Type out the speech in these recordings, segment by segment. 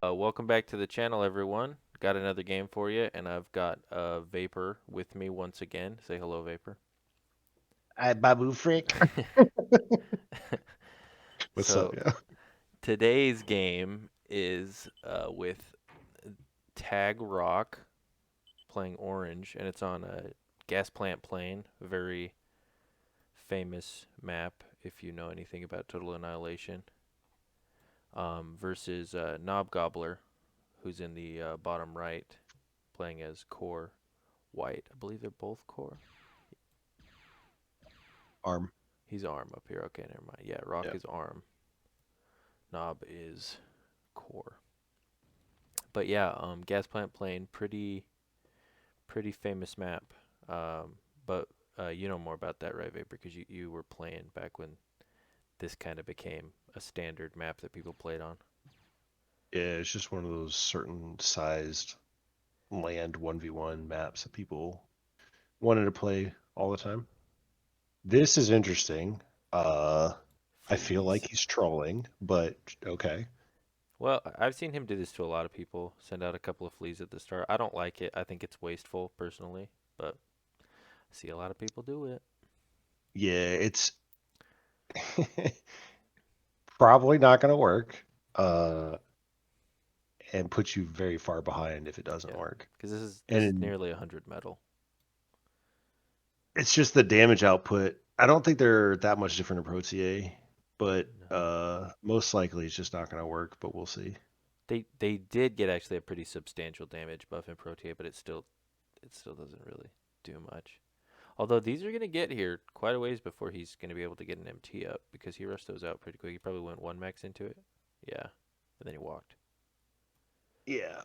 Welcome back to the channel, everyone. Got another game for you, and I've got Vapor with me once again. Say hello, Vapor. Hi, Babu Frick. What's up, So yeah? today's game is with Tag Rock playing Orange, and it's on a Gasplant plane, a very famous map if you know anything about Total Annihilation. Versus Knobgobbler, who's in the bottom right, playing as Core White. I believe they're both Core. Arm. He's arm up here. Okay, never mind. Yeah, Rock Yeah. is arm. Knob is core. But yeah, Gasplant plane, pretty famous map. But you know more about that, right, Vapor? Because you were playing back when this kind of became a standard map that people played on. Yeah, it's just one of those certain sized land 1v1 maps that people wanted to play all the time. This is interesting. Uh, I feel like Fleas. he's trolling, but okay. Well, I've seen him do this to a lot of people. Send out a couple of fleas at the start. I don't like it. I think it's wasteful personally, but I see a lot of people do it. Yeah, it's probably not going to work. Uh, and put you very far behind if it doesn't Yeah, work. because this is And nearly 100 metal. it's just the damage output. I don't think they're that much different in ProTA, but No. most likely it's just not going to work. But we'll see. They did get actually a pretty substantial damage buff in ProTA, but it still doesn't really do much. Although these are gonna get here quite a ways before he's gonna be able to get an MT up because he rushed those out pretty quick. He probably went one max into it. Yeah. And then he walked. Yeah.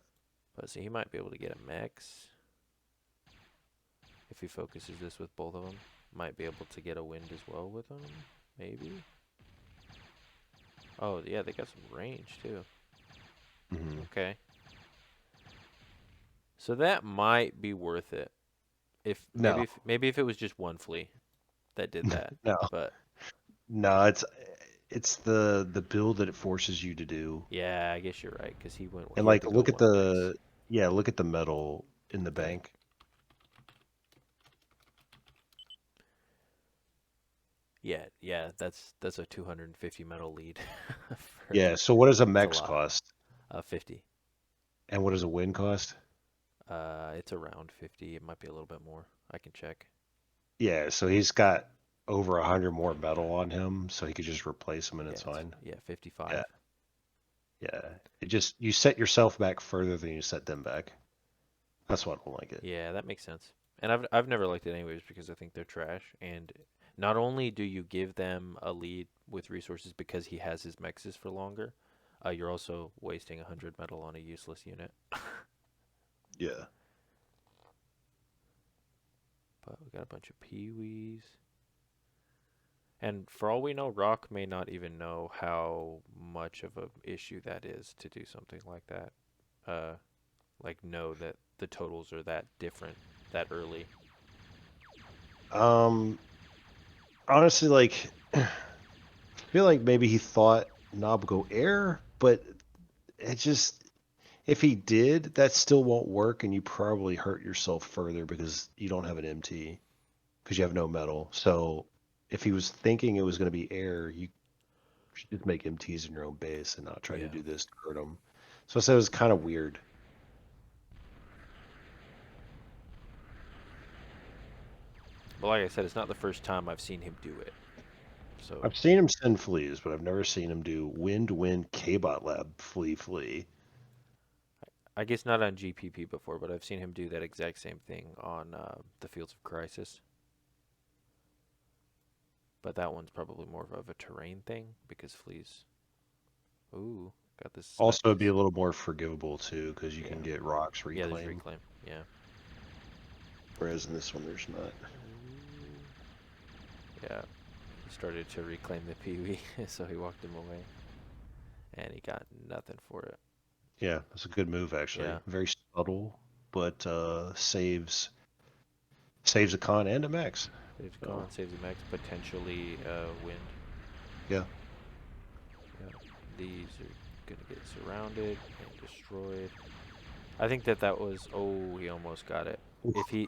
But see, he might be able to get a max if he focuses this with both of them. Might be able to get a wind as well with them. Maybe. Oh yeah, they got some range too. Hmm. Okay. So that might be worth it. If maybe No, if maybe if it was just one flea that did that. no, But no. It's the build that it forces you to do. yeah, I guess you're right because And he had like, to go look at one max. the yeah, look at the metal in the Okay. bank. Yeah, yeah, that's a 250 metal lead for Yeah. So what does a that's a mex lot. cost, 50. and what does a win cost? It's around 50. It might be a little bit more. I can check. Yeah. So he's got over 100 more metal on him, so he could just replace them and Yeah, it's fine. yeah, Yeah. 55. Yeah. It just you set yourself back further than you set them back. That's why I don't like it. Yeah, that makes sense. And I've never liked it anyways because I think they're trash. And not only do you give them a lead with resources because he has his mexes for longer, you're also wasting 100 metal on a useless unit. Yeah. But we got a bunch of peewees. And for all we know, Rock may not even know how much of a issue that is to do something like that. Uh, like know that the totals are that different that early. Um. Honestly, like, I feel like maybe he thought Knob go air, but it just if he did, that still won't work, and you probably hurt yourself further because you don't have an MT because you have no metal. So if he was thinking it was going to be air, you should just make MTs in your own base and not try to Yeah. do this to hurt him. So I said it was kind of weird. But like I said, it's not the first time I've seen him do it. So I've seen him send fleas, but I've never seen him do wind K-bot lab flee. I guess not on GPP before, but I've seen him do that exact same thing on the Fields of Crisis. But that one's probably more of a terrain thing because fleas. Ooh, got this Also, snipe. it'd be a little more forgivable too because you Yeah. can get rocks Yeah, there's reclaim, reclaim. Yeah. whereas in this one there's not. Ooh. Yeah. He started to reclaim the Pee-wee, so he walked him away. And he got nothing for it. Yeah, that's a good move actually. Yeah. Very subtle, but saves a con and a max. Saves So con, saves the max, potentially wind. yeah, Yeah. These are. gonna get surrounded and destroyed. I think that was. Oh, he almost got it.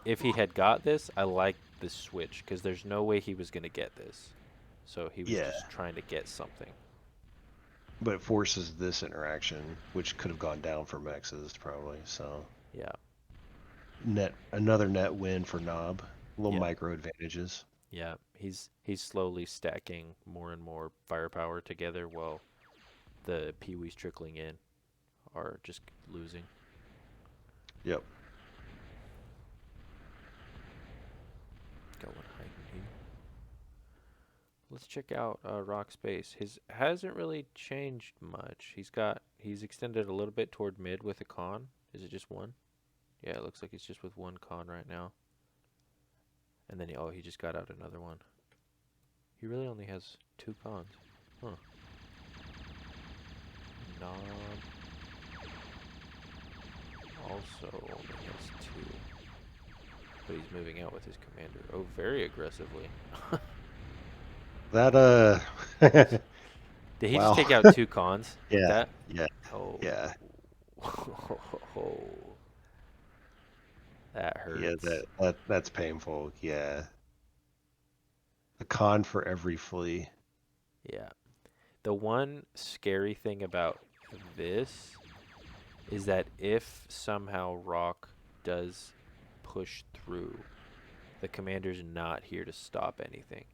If he had got this, I like this switch because there's no way he was gonna get this. So he was Yeah, just trying to get something. but it forces this interaction, which could have gone down for Mexes probably. So Yeah, another net win for Knob. Little yeah, micro advantages. yeah. He's slowly stacking more and more firepower together while the peewees trickling in are just losing. Yep. Got one hiding here. Let's check out Rock Space. His hasn't really changed much. He's extended a little bit toward mid with a con. Is it just one? Yeah, it looks like he's just with one con right now. And then he just got out another one. He really only has two cons. Huh. Knob also only has two. But he's moving out with his commander. Oh, very aggressively. That Did he just wow. take out two cons like Yeah, that? yeah, Oh. yeah, That yeah. hurts. That's painful. Yeah, a con for every flea. Yeah. The one scary thing about this is that if somehow Rock does push through, the commander's not here to stop anything.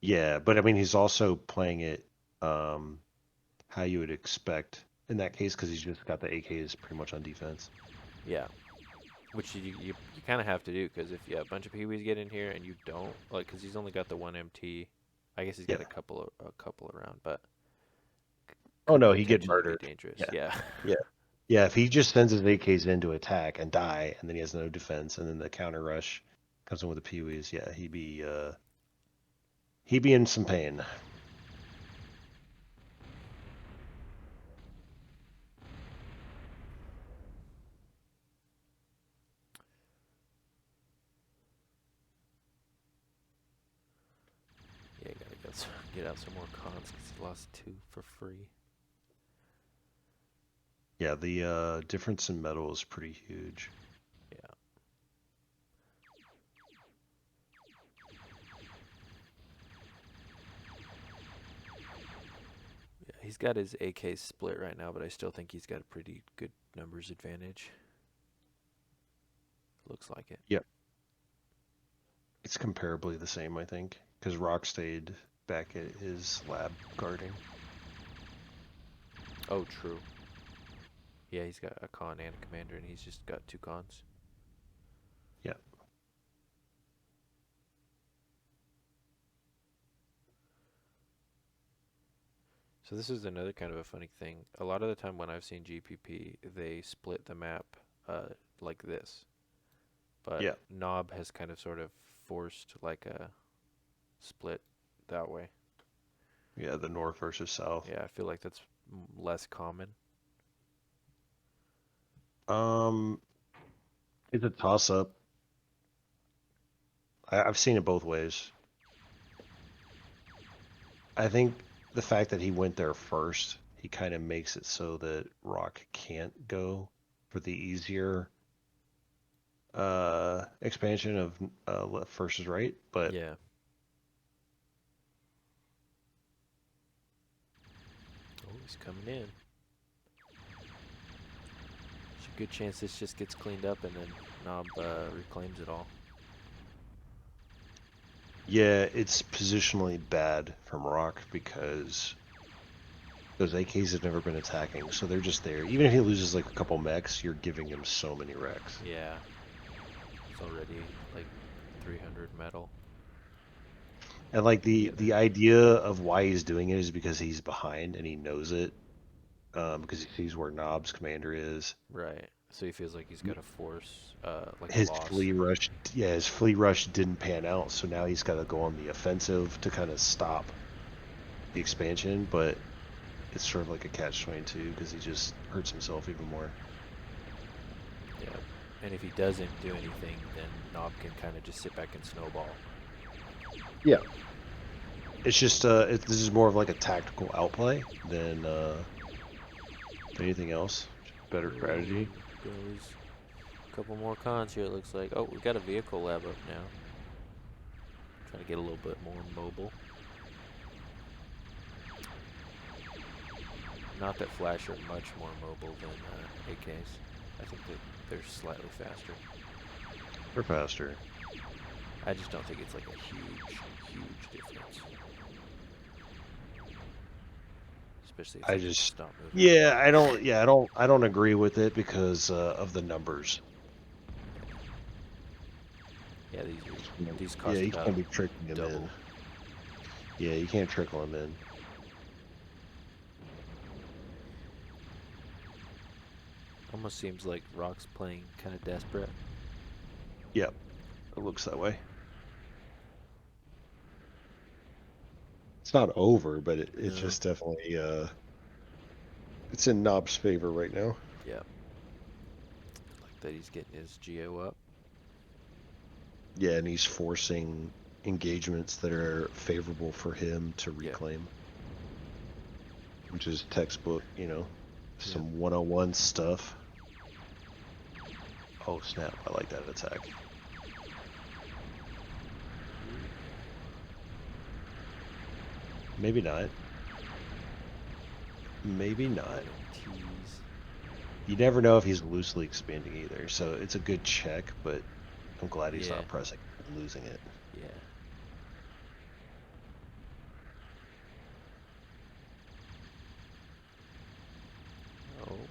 Yeah, but I mean, he's also playing it um, how you would expect in that case because he's just got the AKs pretty much on defense. Yeah. Which you kind of have to do because if a bunch of peewees get in here and you don't, like, because he's only got the one MT, I guess he's got Yeah. a couple around, but Oh could no, he get potentially be murdered. dangerous. Yeah, Yeah. yeah, yeah. If he just sends his AKs in to attack and die, and then he has no defense, and then the counter rush comes in with the peewees, yeah, he'd be in some pain. Yeah, gotta get out some more cons because he lost two for free. Yeah, the difference in metal is pretty huge. Yeah. Yeah, he's got his AK split right now, but I still think he's got a pretty good numbers advantage. Looks like it. Yep, it's comparably the same, I think, because Rock stayed back at his lab guarding. Oh, true. Yeah, he's got a con and a commander, and he's just got two cons. Yeah. So this is another kind of a funny thing. A lot of the time when I've seen GPP, they split the map like this. But Yeah. Knob has kind of sort of forced like a split that way. Yeah, the north versus south. Yeah, I feel like that's less common. Um, it's a toss up. I've seen it both ways. I think the fact that he went there first, he kind of makes it so that Rock can't go for the easier expansion of left versus right. But Yeah. Oh, he's coming in. There's a good chance this just gets cleaned up and then Knob reclaims it all. yeah, it's positionally bad from Rock because those AKs have never been attacking, so they're just there. Even if he loses like a couple mechs, you're giving him so many wrecks. Yeah. It's already like 300 metal And like the together. idea of why he's doing it is because he's behind and he knows it, because he sees where Knob's commander is. Right. So he feels like he's got to force like a His loss. flea rush, yeah, his flea rush didn't pan out, so now he's got to go on the offensive to kind of stop the expansion. But it's sort of like a catch-22 because he just hurts himself even more. Yeah. And if he doesn't do anything, then Knob can kind of just sit back and snowball. Yeah. It's just this is more of like a tactical outplay than anything else. Better strategy. Goes a couple more cons here. It looks like. Oh, we got a vehicle lab up now. Trying to get a little bit more mobile. Not that Flash are much more mobile than AKs. I think that they're slightly faster. They're faster. I just don't think it's like a huge difference. Especially if I they can just stop moving. I don't agree with it because of the numbers. Yeah, these Yeah, cost you about can't be tricking him double. in. Yeah, you can't trickle him in. Almost seems like Rock's playing kind of desperate. Yep, it looks that way. It's not over, but it's No. just definitely it's in Knob's favor right now. Yeah. Like that he's getting his Geo up. Yeah, and he's forcing engagements that are favorable for him to Yeah. reclaim, which is textbook, Yep. some 101 stuff. Oh snap, I like that attack. Maybe not. Maybe not. Tease. You never know if he's loosely expanding either, so it's a good check, but I'm glad he's Yeah. not pressing and losing it. Yeah. Oh.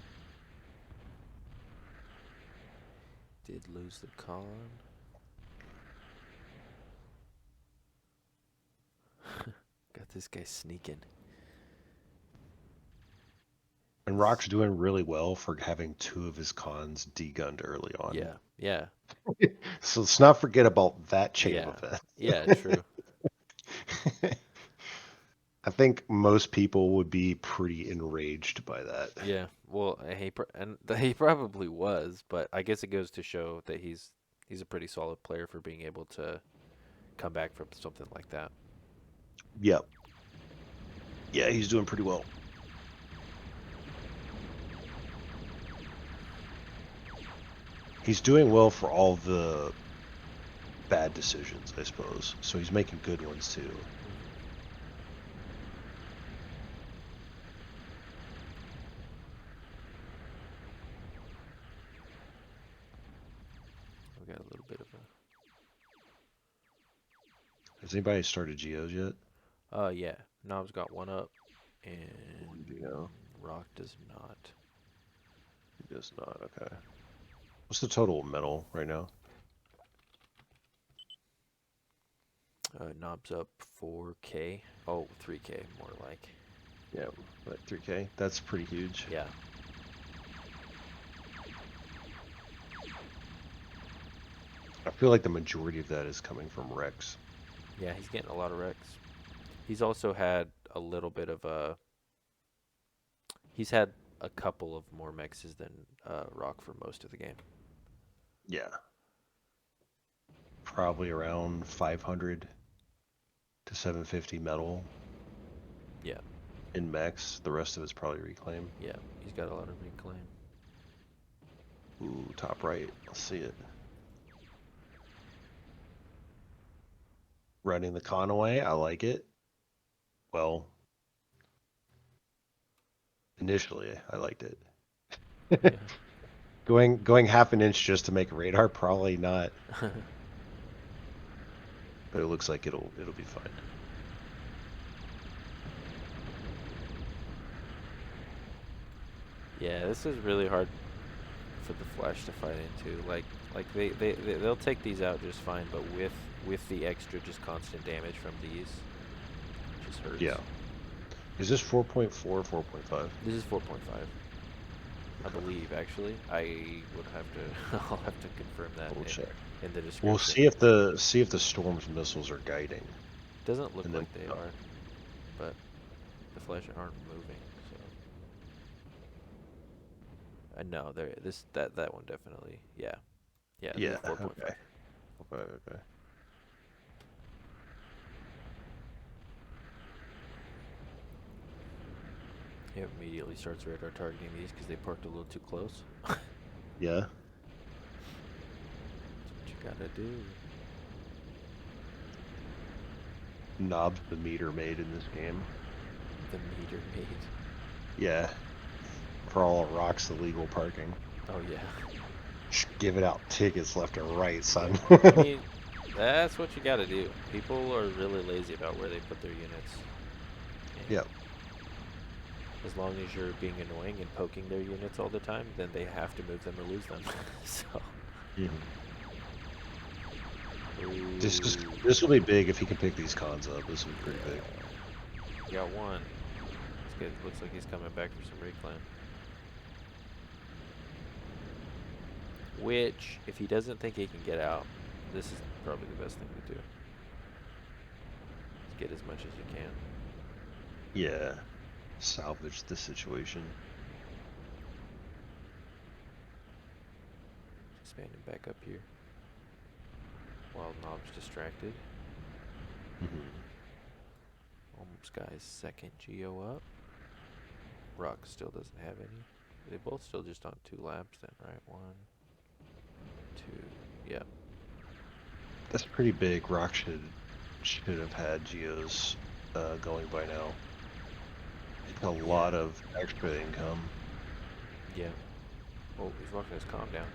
Did lose the con. Got this guy sneaking. And Rock's doing really well for having two of his cons degunned early on. Yeah. Yeah. So let's not forget about that chain of Yeah. events. Yeah, true. I think most people would be pretty enraged by that. Yeah. Well, and he probably was, but I guess it goes to show that he's a pretty solid player for being able to come back from something like that. Yep. Yeah, he's doing pretty well. He's doing well for all the bad decisions, I suppose. So he's making good ones too. We got a little bit of Has anybody started Geos yet? yeah. Knob's got one up, and Geo. Rock does not. He does not. Okay. What's the total metal right now? Knob's up 4K. Oh, 3K more like. Yeah, like 3K. That's pretty huge. Yeah. I feel like the majority of that is coming from Rex. Yeah, he's getting a lot of wrecks. He's also had a little bit of a. He's had a couple of more mexes than Rock for most of the game. Yeah. Probably around 500 to 750 metal Yeah. in mechs. The rest of it's probably reclaim. Yeah, he's got a lot of reclaim. Ooh, top right. Let's see it. Running the con away. I like it. Well, initially I liked it. Yeah. Going half an inch just to make radar, probably not. But it looks like it'll be fine. Yeah, this is really hard for the Flash to fight into. Like they'll take these out just fine, but with the extra just constant damage from these, it just hurts. Yeah. Is this 4.4 or 4.5? This is 4.5. I Okay. believe actually. I would have to I'll have to confirm that We'll check. in the We'll description. see if the Storm's missiles are guiding. Doesn't look And then like they are, but the Flash aren't moving, so no, there that one definitely. Yeah. Yeah, this yeah, is 4.5. okay. Okay, okay. He immediately starts radar targeting these because they parked a little too close. Yeah. That's what you gotta do. Knob's the meter maid in this game. The meter maid. Yeah. For all rocks, the legal parking. Oh yeah. Just giving out tickets left and right, Yeah. son. I mean, that's what you gotta do. People are really lazy about where they put their units. And Yep. as long as you're being annoying and poking their units all the time, then they have to move them or lose them. So. This will be big if he can pick these cons up. This will be pretty big. You got one. This guy looks like he's coming back for some reclaim. Which, if he doesn't think he can get out, this is probably the best thing to do. Just get as much as you can. Yeah. Salvage the situation. Expanding back up here. While Knob's distracted. Almost guy's second Geo up. Rock still doesn't have any. They both still just on 2 labs then, right? 1, 2, yep. That's pretty big. Rock should have had Geos going by now. It's a lot of extra income. Yeah. Oh, he's walking his calm down.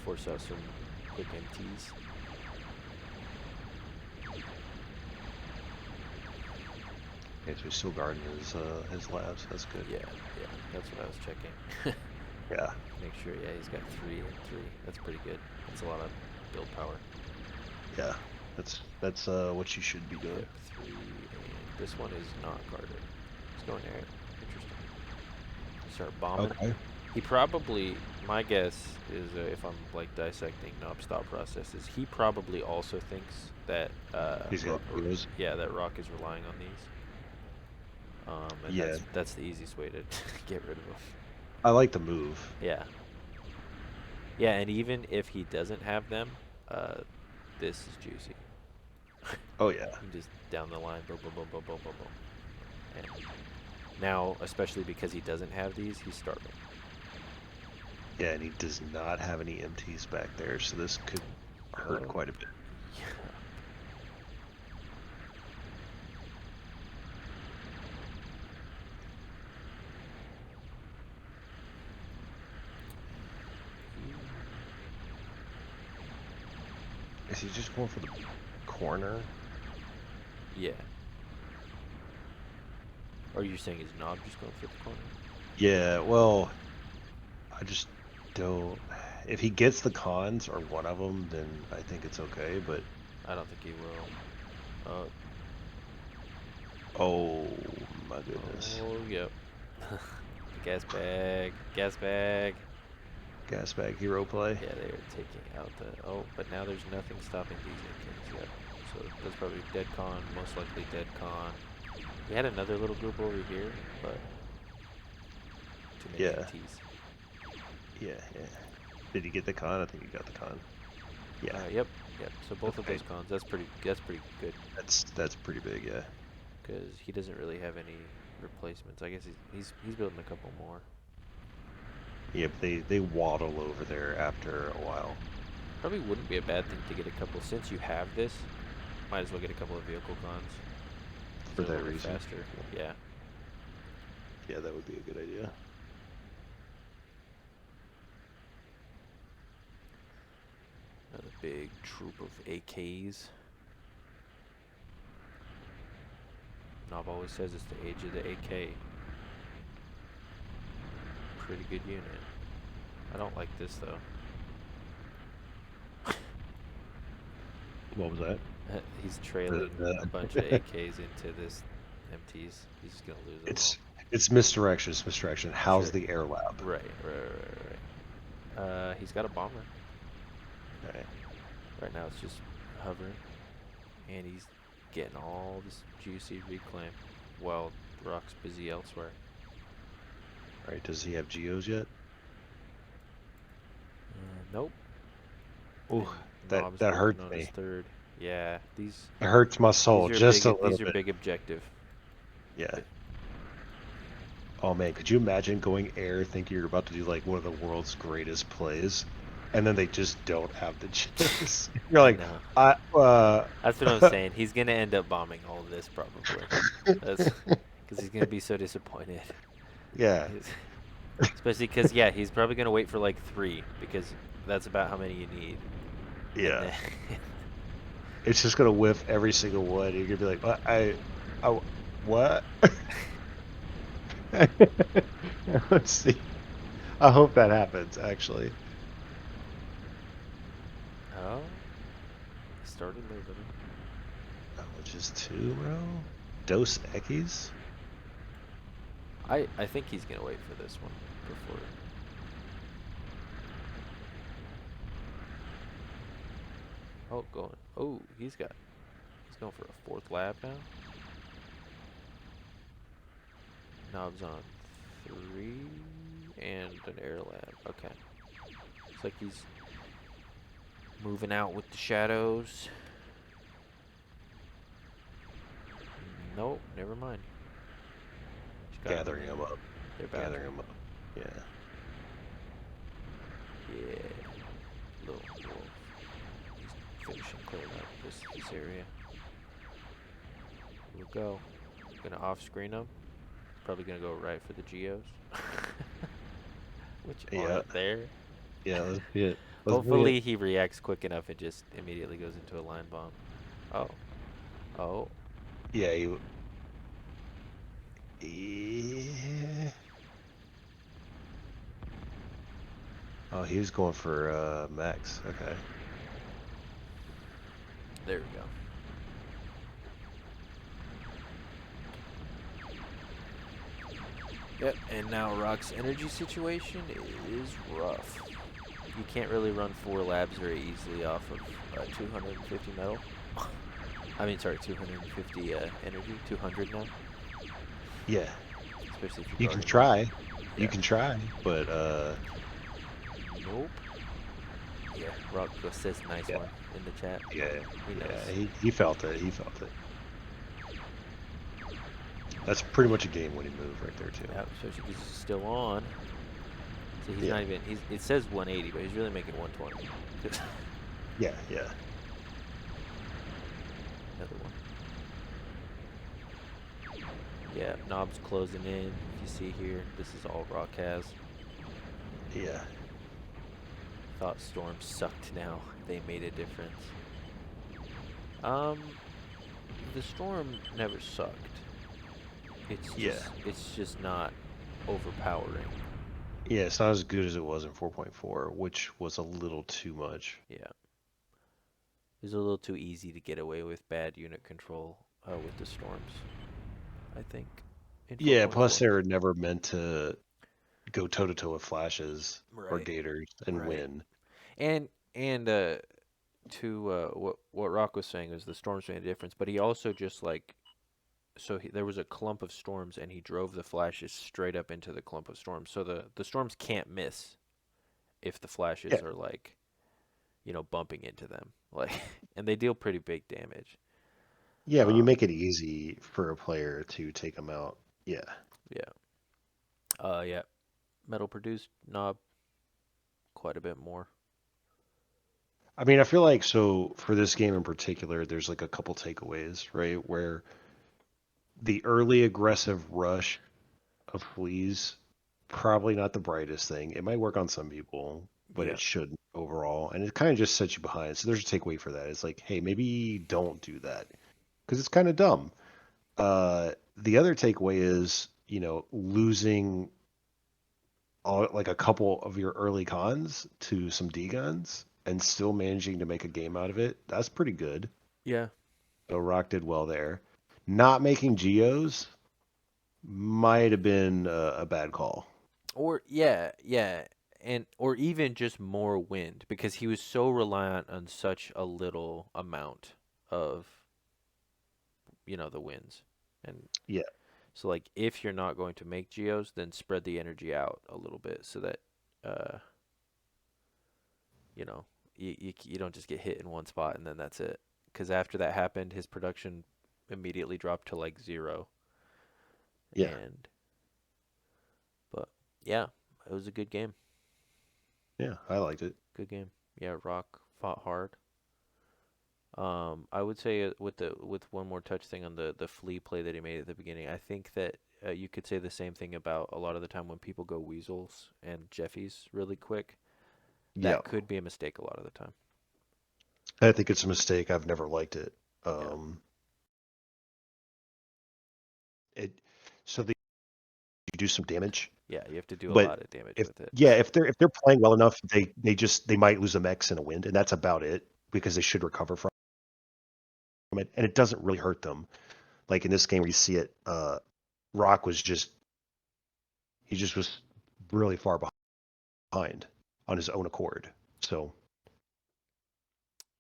Force out some quick MTs. Okay, so he's still guarding his labs. That's good. Yeah, that's what I was checking. Yeah. Make sure, yeah, he's got 3 and 3. That's pretty good. That's a lot of build power. Yeah. That's what you should be doing. Yep, 3, and this one is not guarded. It's going there. Interesting. Start bombing. Okay. He probably, my guess is, if I'm like dissecting Knob's thought processes, he probably also thinks that He's got Geos. yeah, that Rock is relying on these. And Yeah. that's the easiest way to get rid of him. I like the move. Yeah. Yeah, and even if he doesn't have them, this is juicy. Oh yeah. Just down the line, boom, boom, boom, boom, boom, boom, boom. And now, especially because he doesn't have these, he's starving. Yeah, and he does not have any MTs back there, so this could hurt quite a bit. Yeah. Is he just going for the corner? Yeah. Or you're saying is Knob just going for the corner? Yeah, well, I just don't. If he gets the cons or one of them, then I think it's okay, but. I don't think he will. Oh, my goodness. Oh, yep. Gas bag. Gas bag. Gas bag hero play. Yeah, they are taking out the... Oh, but now there's nothing stopping these Akins yet. So that's probably dead con, most likely dead con. We had another little group over here, but... Too many MTs. Yeah. Did he get the con? I think he got the con. Yeah. Yep. So both of those cons, that's pretty good. That's pretty big, yeah. Because he doesn't really have any replacements. I guess he's building a couple more. Yeah, but they waddle over there after a while. Probably wouldn't be a bad thing to get a couple, since you have this, might as well get a couple of vehicle cons. For that reason. Faster. Yeah. Yeah, that would be a good idea. Another big troop of AKs. Knob always says it's the age of the AK. Pretty good unit. I don't like this though. What was that? He's trailing a bunch of AKs into this MTs. He's just gonna lose it all. It's misdirection. It's misdirection. How's the air lab? Right. He's got a bomber. Okay. Right now it's just hovering, and he's getting all this juicy reclaim while Rock's busy elsewhere. Alright, does he have Geos yet? Nope. Oh, that hurts me. Third. Yeah, these. It hurts my soul just a little bit. These are big objective. Yeah. Oh man, could you imagine going air thinking you're about to do like one of the world's greatest plays, and then they just don't have the geos? You're I like, know. I That's what I'm saying. He's gonna end up bombing all of this probably. That's because he's gonna be so disappointed. yeah, He's, especially because yeah, he's probably gonna wait for like three because that's about how many you need, and yeah. then It's just gonna whiff every single one. You're gonna be like, I what? Let's see. I hope that happens, actually. oh, he started moving him. Oh, just two, bro? Dos Equis? I think he's gonna wait for this one before. Oh, going. Oh, he's going for a fourth lap now. Knobs on three and an air lab. Okay, looks like he's moving out with the shadows. Nope, never mind. Just got him in Gathering there. them up. They're about to. Gathering them up. Yeah. Yeah, little wolf. He's finishing clearing up this area. Here we go. Gonna off screen him. Probably gonna go right for the geos, which Yeah. aren't there. Yeah, let's see it. Let's see it. Hopefully he reacts quick enough and just immediately goes into a line bomb. Oh, oh, Yeah, yeah. Oh, he was going for Max. Okay. there we go. Yep, and now Rock's energy situation is rough. You can't really run 4 labs very easily off of 250 metal. I mean, sorry, 250 energy, 200 now, Yeah. especially if you're You can guarding him. try. You Yeah. can try, but Nope. Yeah, Rock says nice yeah, one in the chat. yeah, He knows. yeah. He felt it. He felt it. That's pretty much a game-winning move right there too. Yeah, especially because he's still on. So he's Yeah. not even. It says 180, but he's really making 120. Yeah, yeah. Another one. Yeah, knobs closing in. If you see here, this is all Rock has. Yeah. Thought Storm sucked now. They made a difference. Um, the Storm never sucked. Yeah. It's just not overpowering. Yeah, it's not as good as it was in 4.4, which was a little too much. Yeah. It's a little too easy to get away with bad unit control with the Storms, I think, in Yeah, plus 4.4. they were never meant to go toe-to-toe with flashes or Right. gators and Right. win. And to what Rock was saying is the storms made a difference, but he also just like there was a clump of storms and he drove the flashes straight up into the clump of storms. So the storms can't miss if the Yeah. flashes are like bumping into them like and they deal pretty big damage. Yeah, when you Um make it easy for a player to take them out. Yeah. yeah. Yeah. Metal produced knob quite a bit more. I mean, I feel like so for this game in particular, there's like a couple takeaways, right? Where the early aggressive rush of fleas, probably not the brightest thing. It might work on some people, but Yeah. it shouldn't overall. And it kind of just sets you behind. So there's a takeaway for that. It's like, hey, maybe don't do that because it's kind of dumb. The other takeaway is, losing like a couple of your early cons to some D guns and still managing to make a game out of it. That's pretty good. Yeah. So Rock did well there. Not making geos might have been a bad call. Or yeah, yeah, and or even just more wind because he was so reliant on such a little amount of the winds. And Yeah, so like if you're not going to make geos, then spread the energy out a little bit so that uh you know you don't just get hit in one spot and then that's it. Because after that happened, his production immediately dropped to like zero, yeah. and Yeah, it was a good game. Yeah, I liked it. Good game. Yeah, Rock fought hard. I would say with one more touch thing on the flea play that he made at the beginning. I think that you could say the same thing about a lot of the time when people go weasels and Jeffies really quick. Yeah, That could be a mistake a lot of the time. I think it's a mistake. I've never liked it. Yeah, Um, it so they do some damage, yeah, you have to do a but lot of damage if with it. yeah, if they're playing well enough, they might lose a Mex and a wind, and that's about it because they should recover from it, and it doesn't really hurt them. Like in this game where you see it, Rock was just he just was really far behind on his own accord. So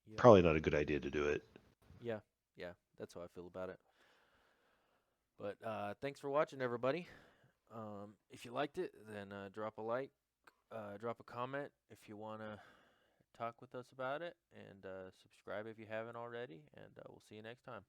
Yep. probably not a good idea to do it. Yeah, yeah, that's how I feel about it. But thanks for watching, everybody. If you liked it, then drop a like, drop a comment if you want to talk with us about it, and subscribe if you haven't already. And we'll see you next time.